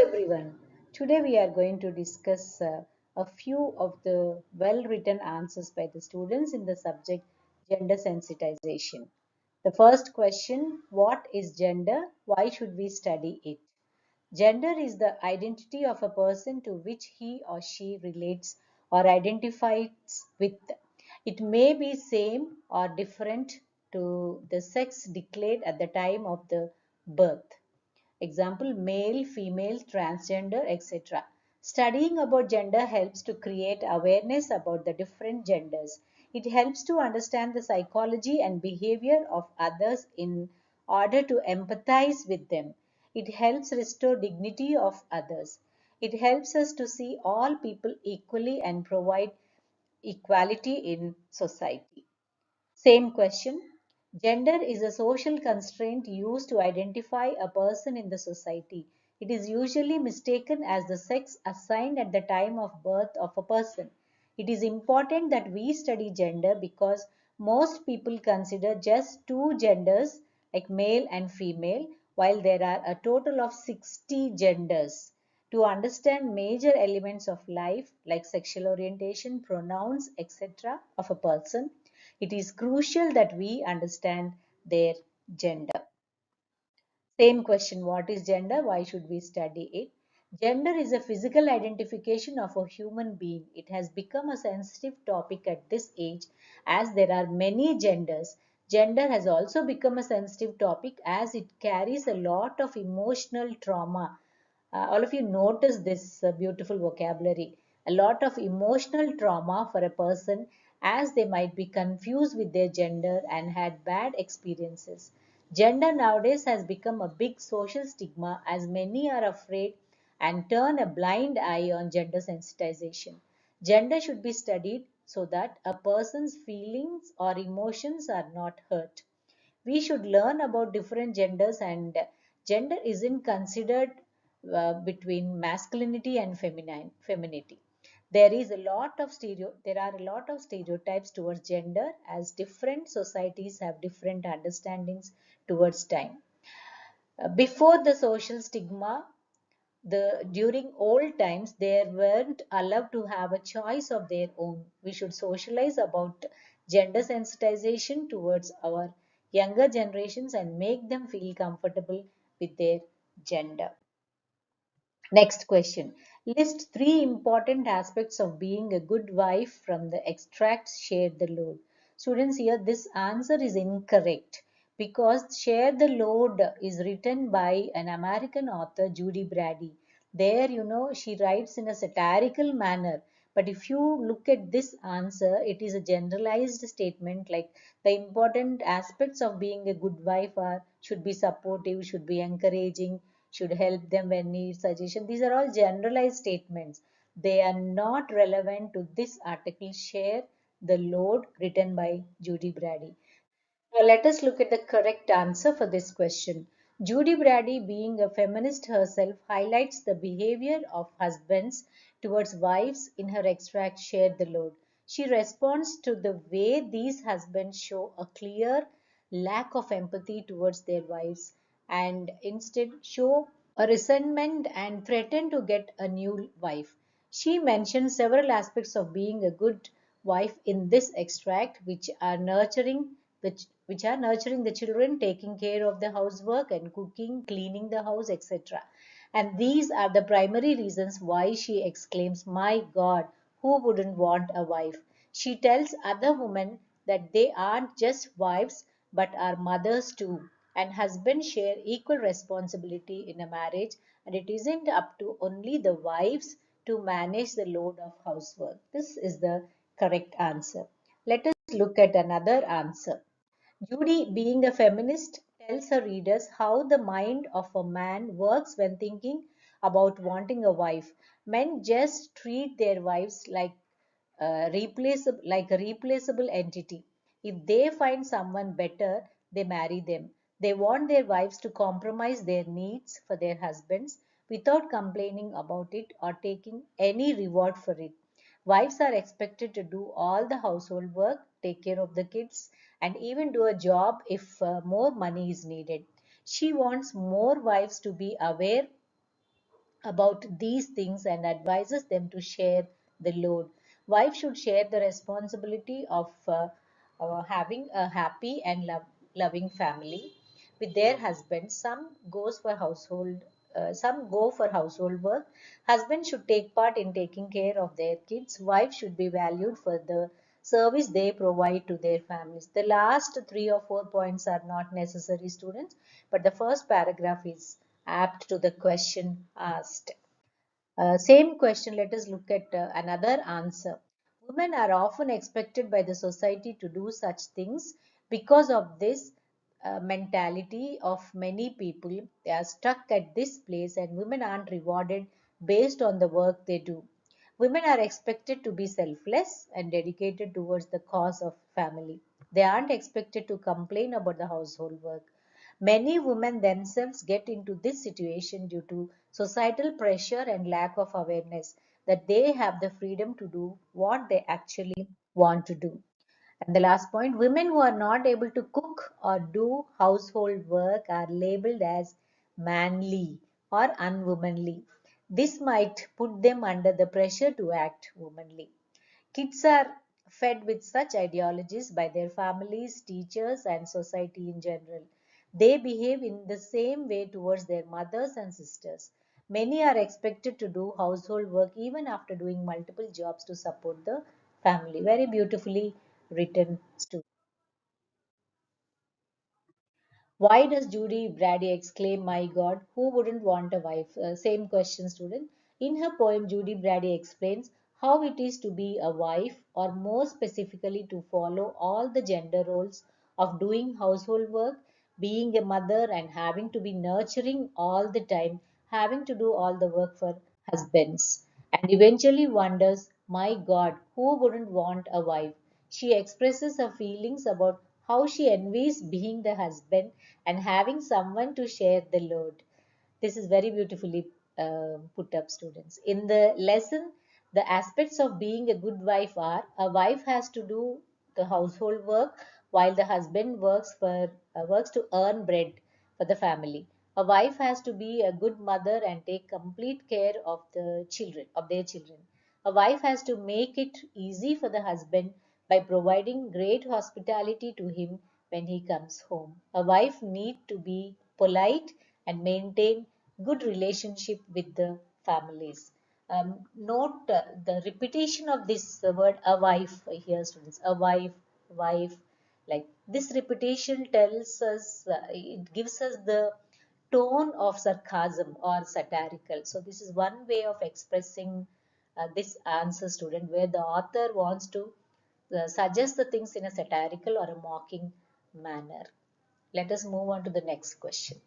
Everyone. Today we are going to discuss a few of the well-written answers by the students in the subject gender sensitization. The first question, what is gender? Why should we study it? Gender is the identity of a person to which he or she relates or identifies with. It may be same or different to the sex declared at the time of the birth. Example, male, female, transgender, etc. Studying about gender helps to create awareness about the different genders. It helps to understand the psychology and behavior of others in order to empathize with them. It helps restore dignity of others. It helps us to see all people equally and provide equality in society. Same question. Gender is a social constraint used to identify a person in the society. It is usually mistaken as the sex assigned at the time of birth of a person. It is important that we study gender because most people consider just two genders, like male and female, while there are a total of 60 genders. To understand major elements of life, like sexual orientation, pronouns, etc., of a person, it is crucial that we understand their gender. Same question, what is gender? Why should we study it? Gender is a physical identification of a human being. It has become a sensitive topic at this age as there are many genders. Gender has also become a sensitive topic as it carries a lot of emotional trauma. All of you notice this beautiful vocabulary. A lot of emotional trauma for a person as they might be confused with their gender and had bad experiences. Gender nowadays has become a big social stigma as many are afraid and turn a blind eye on gender sensitization. Gender should be studied so that a person's feelings or emotions are not hurt. We should learn about different genders, and gender isn't considered between masculinity and femininity. There are a lot of stereotypes towards gender as different societies have different understandings towards time. Before the social stigma, the during old times they weren't allowed to have a choice of their own. We should socialize about gender sensitization towards our younger generations and make them feel comfortable with their gender. Next question. List three important aspects of being a good wife from the extract Share the Load. Students, here this answer is incorrect because Share the Load is written by an American author, Judy Brady. There, she writes in a satirical manner. But if you look at this answer, it is a generalized statement like the important aspects of being a good wife are should be supportive, should be encouraging, should help them when need suggestion. These are all generalized statements. They are not relevant to this article, Share the Load, written by Judy Brady. Now let us look at the correct answer for this question. Judy Brady, being a feminist herself, highlights the behavior of husbands towards wives in her extract Share the Load. She responds to the way these husbands show a clear lack of empathy towards their wives and instead show a resentment and threaten to get a new wife. She mentions several aspects of being a good wife in this extract, which are nurturing the children, taking care of the housework and cooking, cleaning the house, etc. And these are the primary reasons why she exclaims, "My God, who wouldn't want a wife?" She tells other women that they aren't just wives but are mothers too, and husbands share equal responsibility in a marriage, and it isn't up to only the wives to manage the load of housework. This is the correct answer. Let us look at another answer. Judy, being a feminist, tells her readers how the mind of a man works when thinking about wanting a wife. Men just treat their wives like a replaceable entity. If they find someone better, they marry them. They want their wives to compromise their needs for their husbands without complaining about it or taking any reward for it. Wives are expected to do all the household work, take care of the kids, and even do a job if more money is needed. She wants more wives to be aware about these things and advises them to share the load. Wife should share the responsibility of having a happy and loving family with their husband. Some go for household work. Husband should take part in taking care of their kids. Wife should be valued for the service they provide to their families. The last 3 or 4 points are not necessary, students, but the first paragraph is apt to the question asked. Same question, let us look at another answer. Women are often expected by the society to do such things. Because of this mentality of many people, they are stuck at this place and women aren't rewarded based on the work they do. Women are expected to be selfless and dedicated towards the cause of family. They aren't expected to complain about the household work. Many women themselves get into this situation due to societal pressure and lack of awareness that they have the freedom to do what they actually want to do. And the last point, women who are not able to cook or do household work are labeled as manly or unwomanly. This might put them under the pressure to act womanly. Kids are fed with such ideologies by their families, teachers, and society in general. They behave in the same way towards their mothers and sisters. Many are expected to do household work even after doing multiple jobs to support the family. Very beautifully written. Why does Judy Brady exclaim, "My God, who wouldn't want a wife?" Same question, student. In her poem, Judy Brady explains how it is to be a wife, or more specifically, to follow all the gender roles of doing household work, being a mother, and having to be nurturing all the time, having to do all the work for husbands, and eventually wonders, "My God, who wouldn't want a wife?" She expresses her feelings about how she envies being the husband and having someone to share the load. This is very beautifully put up, students. In the lesson, the aspects of being a good wife are: a wife has to do the household work while the husband works to earn bread for the family. A wife has to be a good mother and take complete care of their children. A wife has to make it easy for the husband by providing great hospitality to him when he comes home. A wife need to be polite and maintain good relationship with the families. Note the repetition of this word "a wife" here, students. A wife, wife. Like this repetition tells us, it gives us the tone of sarcasm or satirical. So this is one way of expressing this answer, student, where the author wants to suggest the things in a satirical or a mocking manner. Let us move on to the next question.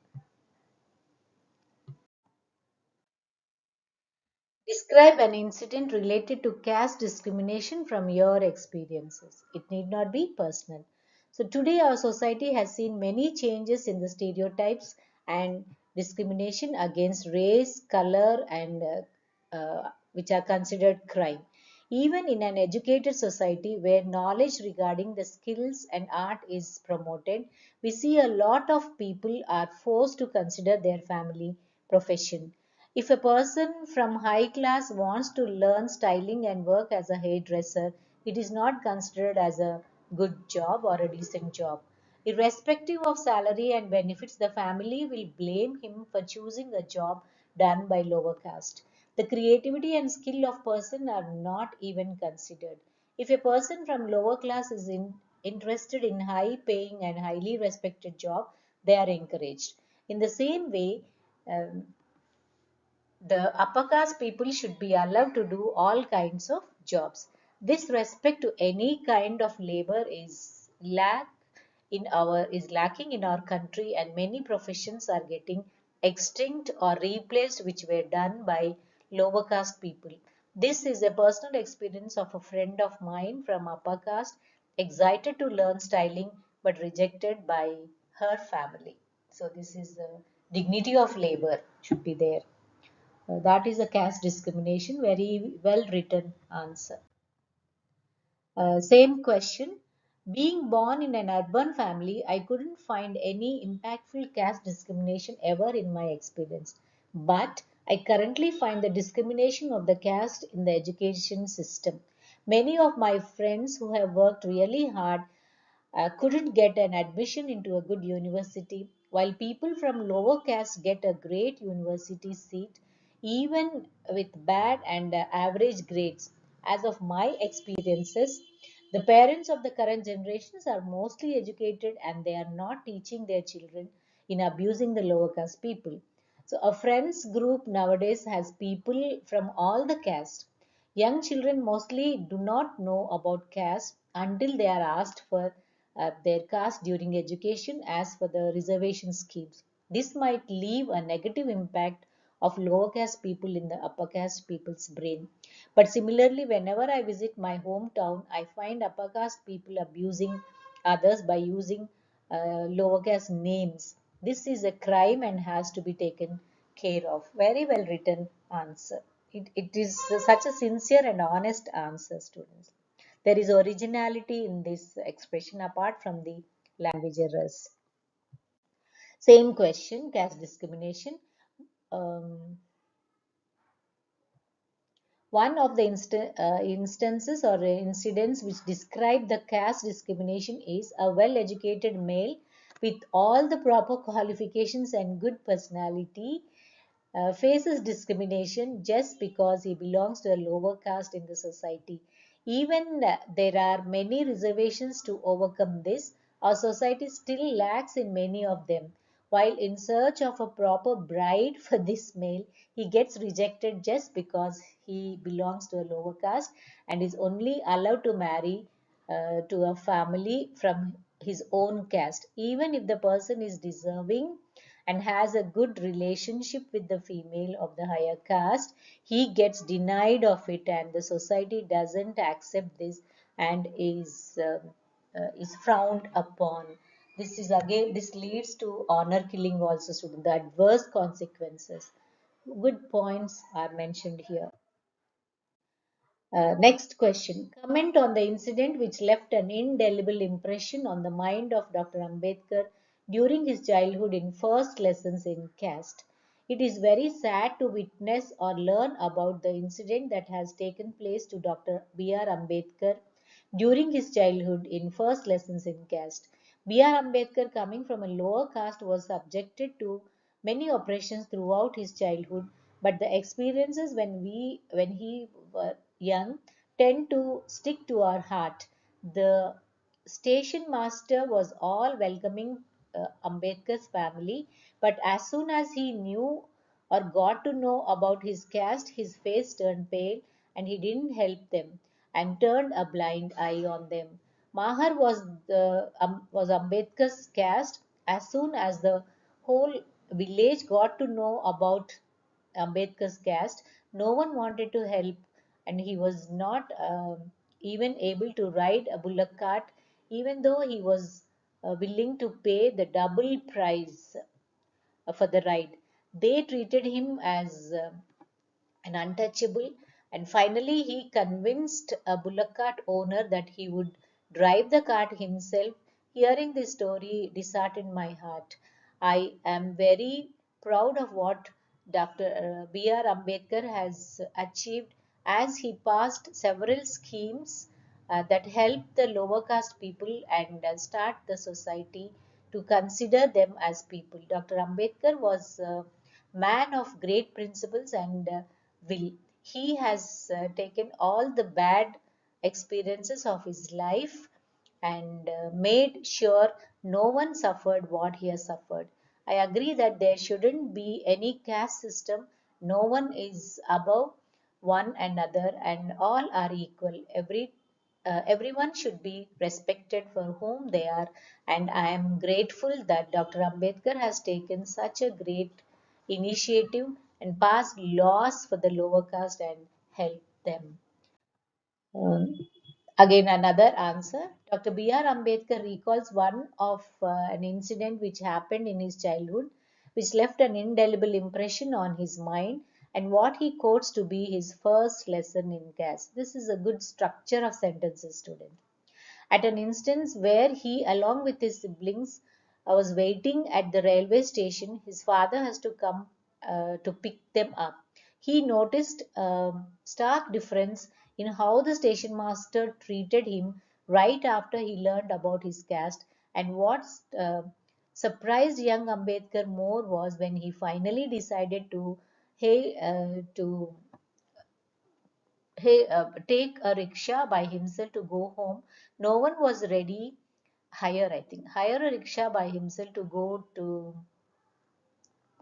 Describe an incident related to caste discrimination from your experiences. It need not be personal. So, today our society has seen many changes in the stereotypes and discrimination against race, color, and which are considered crime. Even in an educated society where knowledge regarding the skills and art is promoted, we see a lot of people are forced to consider their family profession. If a person from high class wants to learn styling and work as a hairdresser, it is not considered as a good job or a decent job. Irrespective of salary and benefits, the family will blame him for choosing a job done by lower caste. The creativity and skill of person are not even considered. If a person from lower class is interested in high paying and highly respected job, they are encouraged. In the same way, um, the upper caste people should be allowed to do all kinds of jobs. This respect to any kind of labor is lacking in our country, and many professions are getting extinct or replaced which were done by lower caste people. This is a personal experience of a friend of mine from upper caste, excited to learn styling but rejected by her family. So this is the dignity of labor should be there. That is a caste discrimination. Very well written answer. Same question. Being born in an urban family, I couldn't find any impactful caste discrimination ever in my experience. But I currently find the discrimination of the caste in the education system. Many of my friends who have worked really hard couldn't get an admission into a good university, while people from lower caste get a great university seat, even with bad and average grades. As of my experiences, the parents of the current generations are mostly educated and they are not teaching their children in abusing the lower caste people. So, a friends group nowadays has people from all the caste. Young children mostly do not know about caste until they are asked for their caste during education as per the reservation schemes. This might leave a negative impact of lower caste people in the upper caste people's brain. But similarly, whenever I visit my hometown, I find upper caste people abusing others by using lower caste names. This is a crime and has to be taken care of. Very well written answer. It is such a sincere and honest answer, students. There is originality in this expression apart from the language errors. Same question, caste discrimination. Um, One of the instances or incidents which describe the caste discrimination is a well educated male with all the proper qualifications and good personality faces discrimination just because he belongs to a lower caste in the society. Even there are many reservations to overcome this. Our society still lacks in many of them. While in search of a proper bride for this male, he gets rejected just because he belongs to a lower caste and is only allowed to marry to a family from his own caste. Even if the person is deserving and has a good relationship with the female of the higher caste, he gets denied of it, and the society doesn't accept this and is frowned upon. This is again, this leads to honor killing also, student. The adverse consequences. Good points are mentioned here. Next question. Comment on the incident which left an indelible impression on the mind of Dr. Ambedkar during his childhood in first lessons in caste. It is very sad to witness or learn about the incident that has taken place to Dr. B.R. Ambedkar during his childhood in first lessons in caste. B.R. Ambedkar, coming from a lower caste, was subjected to many oppressions throughout his childhood, but the experiences when he was young tend to stick to our heart. The station master was all welcoming Ambedkar's family, but as soon as he knew or got to know about his caste, his face turned pale and he didn't help them and turned a blind eye on them. Mahar was Ambedkar's caste. As soon as the whole village got to know about Ambedkar's caste, no one wanted to help, and he was not even able to ride a bullock cart, even though he was willing to pay the double price for the ride. They treated him as an untouchable, and finally he convinced a bullock cart owner that he would drive the cart himself. Hearing this story disheartened my heart. I am very proud of what Dr. B.R. Ambedkar has achieved, as he passed several schemes that help the lower caste people and start the society to consider them as people. Dr. Ambedkar was a man of great principles and will. He has taken all the bad experiences of his life and made sure no one suffered what he has suffered. I agree that there shouldn't be any caste system. No one is above one another and all are equal. Everyone should be respected for whom they are, and I am grateful that Dr. Ambedkar has taken such a great initiative and passed laws for the lower caste and helped them. Um, Again, another answer. Dr. B.R. Ambedkar recalls one of an incident which happened in his childhood, which left an indelible impression on his mind, and what he quotes to be his first lesson in caste. This is a good structure of sentences, student. At an instance where he, along with his siblings, was waiting at the railway station, his father has to come. to pick them up. He noticed a stark difference in how the station master treated him right after he learned about his caste, and what surprised young Ambedkar more was when he finally decided to hey, take a rickshaw by himself to go home. No one was ready. Hire a rickshaw by himself to go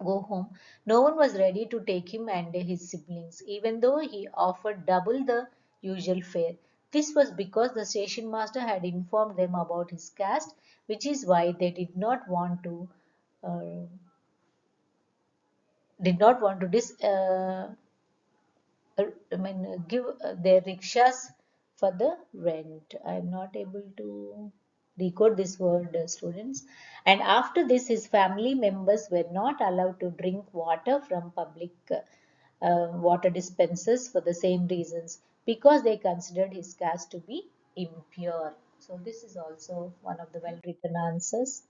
home. No one was ready to take him and his siblings, even though he offered double the usual fare. This was because the station master had informed them about his caste, which is why they uh, did not want to give their rickshaws for the rent. I'm not able to decode this word, students. And after this, his family members were not allowed to drink water from public water dispensers for the same reasons, because they considered his caste to be impure. So this is also one of the well-written answers.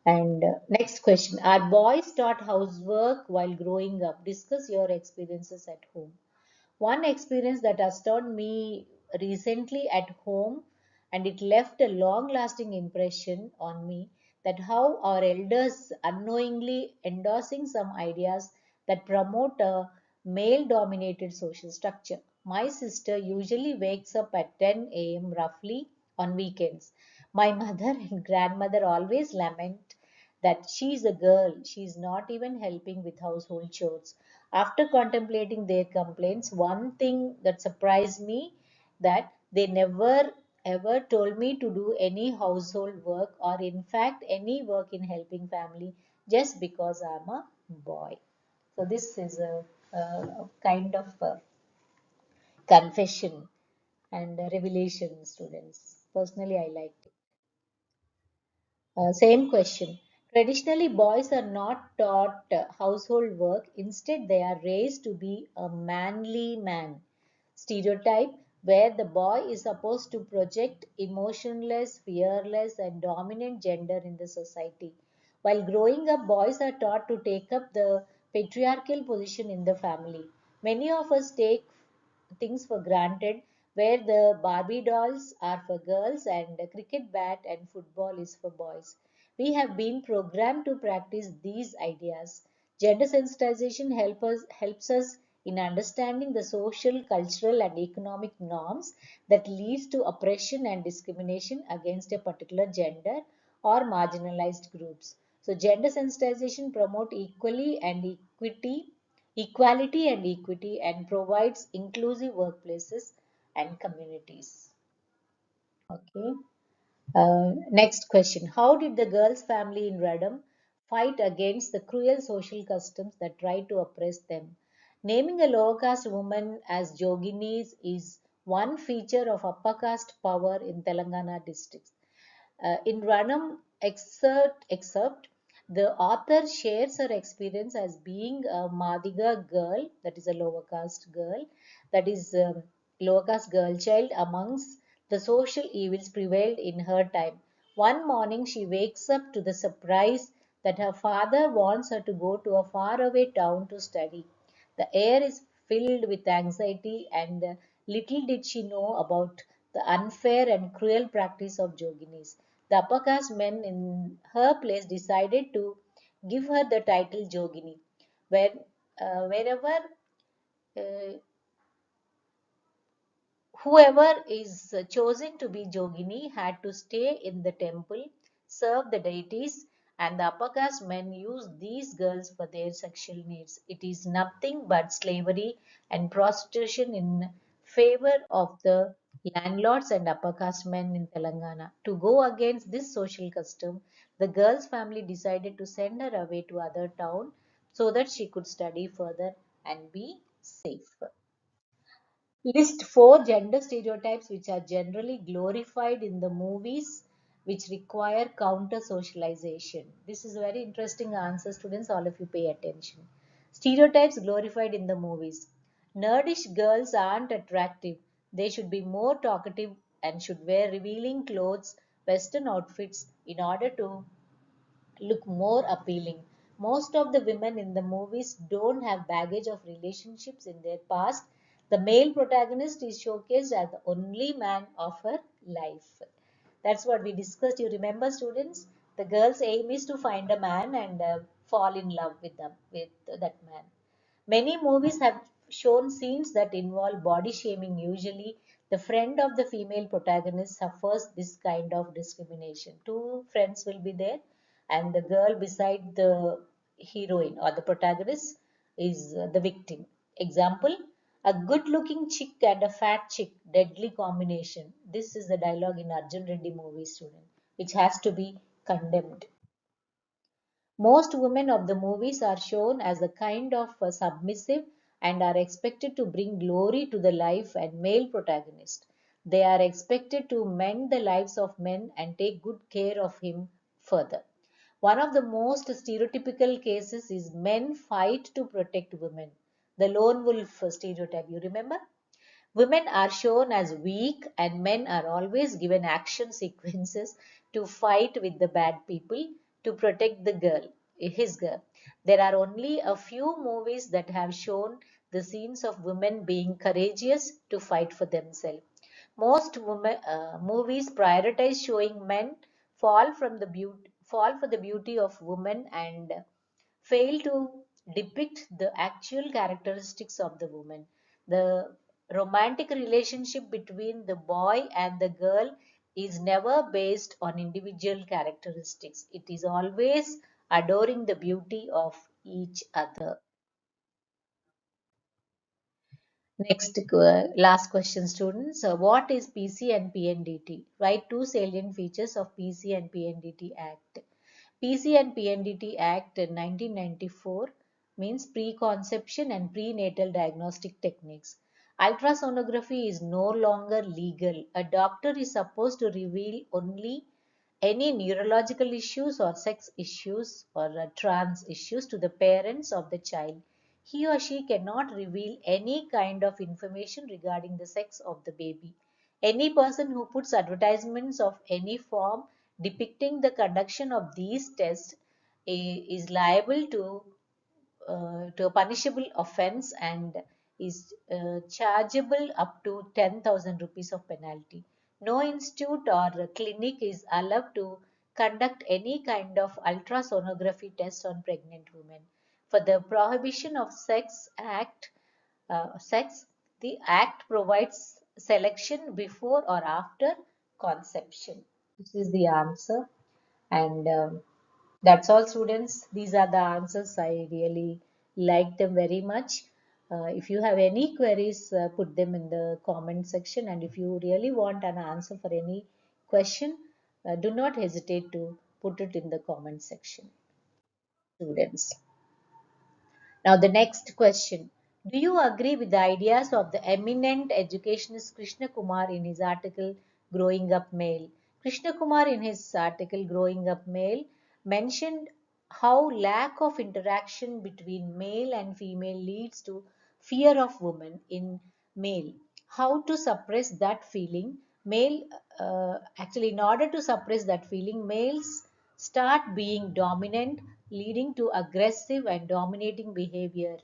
And next question: are boys taught housework while growing up? Discuss your experiences at home. One experience that astounded me recently at home, and it left a long lasting impression on me, that how our elders unknowingly endorsing some ideas that promote a male dominated social structure. My sister usually wakes up at 10 a.m. roughly on weekends. My mother and grandmother always lament that she is a girl, she is not even helping with household chores. After contemplating their complaints, one thing that surprised me, that they never ever told me to do any household work, or in fact any work in helping family, just because I'm a boy. So this is a kind of confession and revelation, students. Personally, I liked it. Same question. Traditionally, boys are not taught household work. Instead, they are raised to be a manly man. Stereotype where the boy is supposed to project emotionless, fearless, and dominant gender in the society. While growing up, boys are taught to take up the patriarchal position in the family. Many of us take things for granted, where the Barbie dolls are for girls and the cricket bat and football is for boys. We have been programmed to practice these ideas. Gender sensitization helps us in understanding the social, cultural, and economic norms that leads to oppression and discrimination against a particular gender or marginalized groups. So gender sensitization promote equality and equity, and provides inclusive workplaces and communities. Okay. Next question. How did the girl's family in Radham fight against the cruel social customs that tried to oppress them? Naming a lower caste woman as Joginis is one feature of upper caste power in Telangana districts. In Ranam excerpt, the author shares her experience as being a Madiga girl, that is a lower caste girl, that is lower caste girl child amongst the social evils prevailed in her time. One morning she wakes up to the surprise that her father wants her to go to a faraway town to study. The air is filled with anxiety, and little did she know about the unfair and cruel practice of Joginis. The upper caste men in her place decided to give her the title Jogini. Wherever uh, whoever is chosen to be Jogini had to stay in the temple, serve the deities, and the upper caste men use these girls for their sexual needs. It is nothing but slavery and prostitution in favor of the landlords and upper caste men in Telangana. To go against this social custom, the girl's family decided to send her away to other town so that she could study further and be safe. List four gender stereotypes which are generally glorified in the movies, which require counter socialization. This is a very interesting answer, students. All of you pay attention. Stereotypes glorified in the movies. Nerdish girls aren't attractive. They should be more talkative and should wear revealing clothes, Western outfits in order to look more appealing. Most of the women in the movies don't have baggage of relationships in their past. The male protagonist is showcased as the only man of her life. That's what we discussed. You remember, students? The girl's aim is to find a man and fall in love with that man. Many movies have shown scenes that involve body shaming. Usually, the friend of the female protagonist suffers this kind of discrimination. Two friends will be there, and the girl beside the heroine or the protagonist is the victim. Example: a good looking chick and a fat chick, deadly combination. This is the dialogue in Arjun Reddy movie, student, which has to be condemned. Most women of the movies are shown as a kind of submissive and are expected to bring glory to the life and male protagonist. They are expected to mend the lives of men and take good care of him further. One of the most stereotypical cases is men fight to protect women. The lone wolf stereotype, you remember? Women are shown as weak and men are always given action sequences to fight with the bad people to protect the girl, his girl. There are only a few movies that have shown the scenes of women being courageous to fight for themselves. Most movies prioritize showing men fall for the beauty of women and fail to depict the actual characteristics of the woman. The romantic relationship between the boy and the girl is never based on individual characteristics. It is always adoring the beauty of each other. Next, last question, students. What is PC and PNDT? Write two salient features of PC and PNDT Act. PC and PNDT Act in 1994 means preconception and prenatal diagnostic techniques. Ultrasonography is no longer legal. A doctor is supposed to reveal only any neurological issues or sex issues or trans issues to the parents of the child. He or she cannot reveal any kind of information regarding the sex of the baby. Any person who puts advertisements of any form depicting the conduction of these tests is liable to a punishable offence and is chargeable up to 10,000 rupees of penalty. No institute or clinic is allowed to conduct any kind of ultrasonography test on pregnant women. For the prohibition of sex, the act provides selection before or after conception. This is the answer, and that's all, students. These are the answers. I really like them very much. If you have any queries, put them in the comment section. And if you really want an answer for any question, do not hesitate to put it in the comment section, students. Now, the next question. Do you agree with the ideas of the eminent educationist Krishna Kumar in his article Growing Up Male? Krishna Kumar, in his article Growing Up Male, mentioned how lack of interaction between male and female leads to fear of women in male. How to suppress that feeling? In order to suppress that feeling, males start being dominant, leading to aggressive and dominating behavior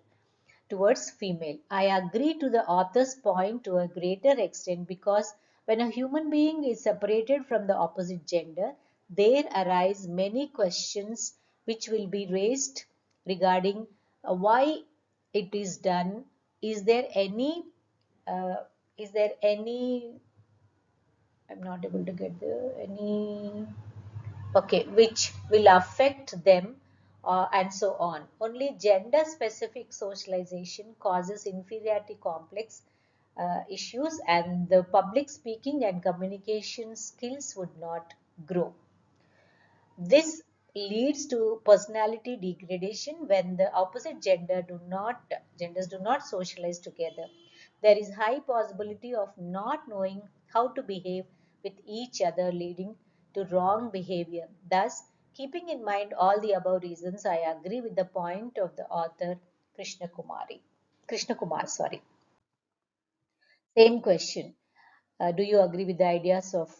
towards female. I agree to the author's point to a greater extent because when a human being is separated from the opposite gender, there arise many questions which will be raised regarding why it is done. Is there any uh, is there any I'm not able to get the any okay, which will affect them and so on. Only gender specific socialization causes inferiority complex issues and the public speaking and communication skills would not grow. This leads to personality degradation when the opposite genders do not socialize together. There is high possibility of not knowing how to behave with each other, leading to wrong behavior. Thus, keeping in mind all the above reasons, I agree with the point of the author Krishna Kumar, sorry. Same question. Do you agree with the ideas of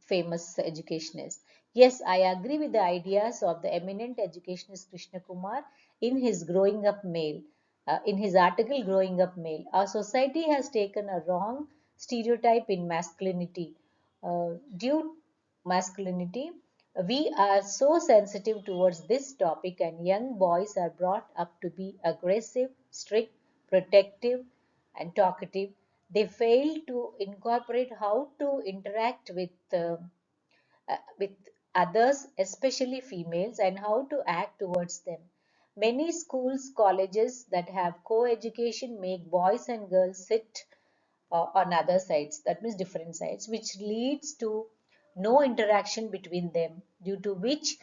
famous educationists? Yes, I agree with the ideas of the eminent educationist Krishna Kumar in his Growing Up Male, in his article Growing Up Male. Our society has taken a wrong stereotype in masculinity. Due masculinity, we are so sensitive towards this topic, and young boys are brought up to be aggressive, strict, protective, and talkative. They fail to incorporate how to interact with others, especially females, and how to act towards them. Many schools, colleges that have co-education make boys and girls sit on other sides, that means different sides, which leads to no interaction between them, due to which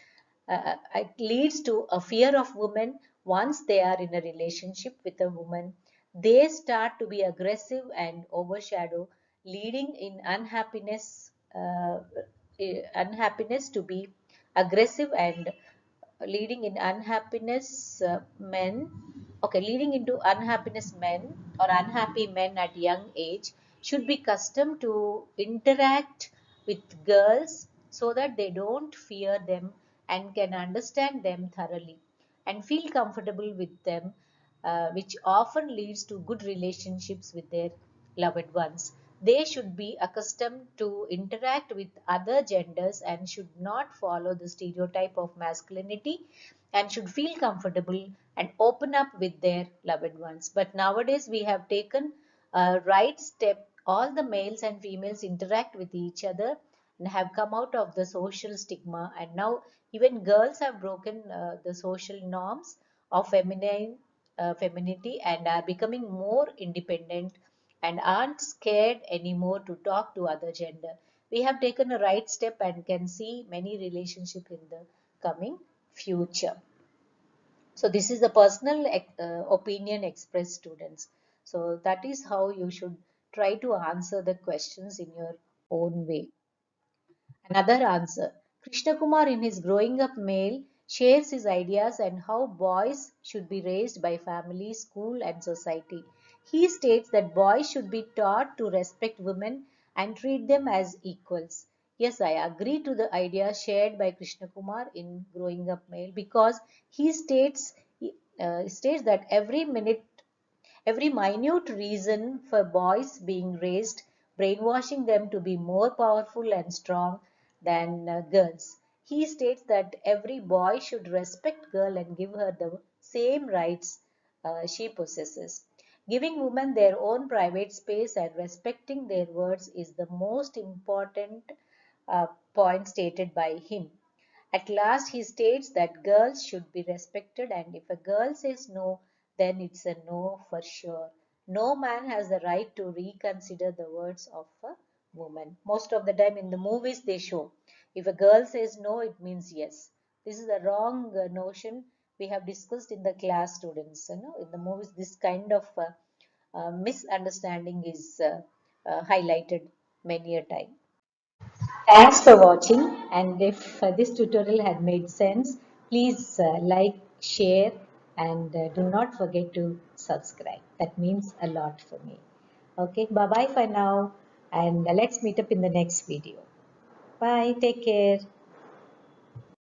it leads to a fear of women. Once they are in a relationship with a woman, they start to be aggressive and overshadow, leading in unhappiness to be aggressive and leading in unhappiness men okay leading into unhappiness men or unhappy men at young age should be accustomed to interact with girls so that they don't fear them and can understand them thoroughly and feel comfortable with them, which often leads to good relationships with their loved ones. They should be accustomed to interact with other genders and should not follow the stereotype of masculinity and should feel comfortable and open up with their loved ones. But nowadays we have taken a right step. All the males and females interact with each other and have come out of the social stigma, and now even girls have broken the social norms of femininity and are becoming more independent and aren't scared anymore to talk to other gender. We have taken a right step and can see many relationships in the coming future. So this is the personal opinion expressed, students. So that is how you should try to answer the questions in your own way. Another answer. Krishna Kumar in his Growing Up Male shares his ideas on how boys should be raised by family, school and society. He states that boys should be taught to respect women and treat them as equals. Yes, I agree to the idea shared by Krishna Kumar in Growing Up Male, because he states that every minute reason for boys being raised, brainwashing them to be more powerful and strong than girls. He states that every boy should respect girl and give her the same rights she possesses. Giving women their own private space and respecting their words is the most important uh, point stated by him. At last, he states that girls should be respected, and if a girl says no, then it's a no for sure. No man has the right to reconsider the words of a woman. Most of the time in the movies, they show if a girl says no, it means yes. This is a wrong notion we have discussed in the class, students. In the movies, this kind of misunderstanding is highlighted many a time. Thanks for watching, and if this tutorial had made sense, please like, share and do not forget to subscribe. That means a lot for me. Okay, bye bye for now, and let's meet up in the next video. Bye, take care.